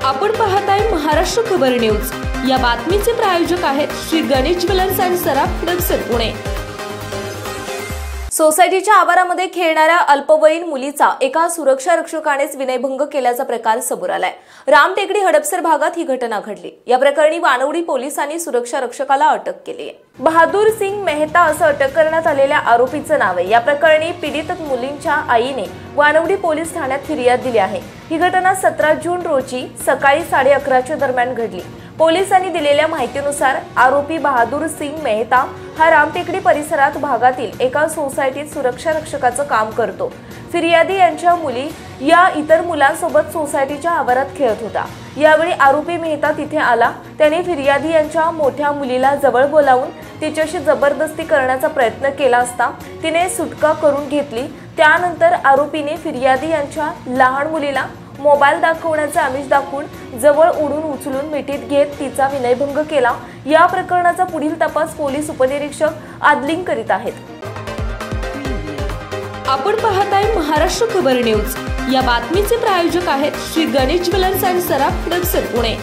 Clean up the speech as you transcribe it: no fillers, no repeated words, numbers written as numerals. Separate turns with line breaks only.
आपण पाहताय महाराष्ट्र खबर न्यूज। या बातमीचे प्रायोजक आहेत श्री गणेश ज्वेलर्स अँड सराफ हडपसर पुणे।
सोसायटीच्या आवारामध्ये खेळणाऱ्या अल्पवयीन मुलीचा एका सुरक्षा रक्षकानेच विनयभंग केल्याचा प्रकार समोर आलाय। रामटेकडी हडपसर भागात ही घटना घडली। या प्रकरणी वानवडी पोलिसांनी सुरक्षा रक्षकाला अटक केली आहे। बहादूर सिंग मेहता असं अटक करण्यात आलेल्या आरोपीचं नाव आहे। या प्रकरणी पीडित मुलींच्या आईने वानवडी पोलीस ठाण्यात फिर्याद दिली आहे। ही घटना 17 जून रोजी सकाळी 11:30 दरम्यान घडली। पोलिसांनी दिलेल्या माहितीनुसार आरोपी बहादूर सिंग मेहता हा रामटेकडी परिसरात भागातील एका सोसायटीत सुरक्षा रक्षकाचं काम करतो। फिर्यादी यांच्या मुली या इतर मुलांसोबत सोसायटीच्या आवारात खेळत होता। यावेळी आरोपी मेहता तिथे आला। त्याने फिर्यादी यांच्या मोठ्या मुलीला जवळ बोलावून तिच्याशी जबरदस्ती करण्याचा प्रयत्न केला असता तिने सुटका करून घेतली। त्यानंतर आरोपीने फिर्यादी यांच्या लहान मुलीला मोबाईल दाखवण्याचे आमिष दाखवून जवळ ओढून उचलून मिठीत घेत तिचा विनयभंग केला। या प्रकरणाचा पुढील तपास पोलीस उपनिरीक्षक आदलिंग करीत आहेत।
आपण पाहताय महाराष्ट्र खबर न्यूज। या बातमीचे प्रायोजक आहेत Shri Ganesh jewellers and Saraf Hadapsar Pune.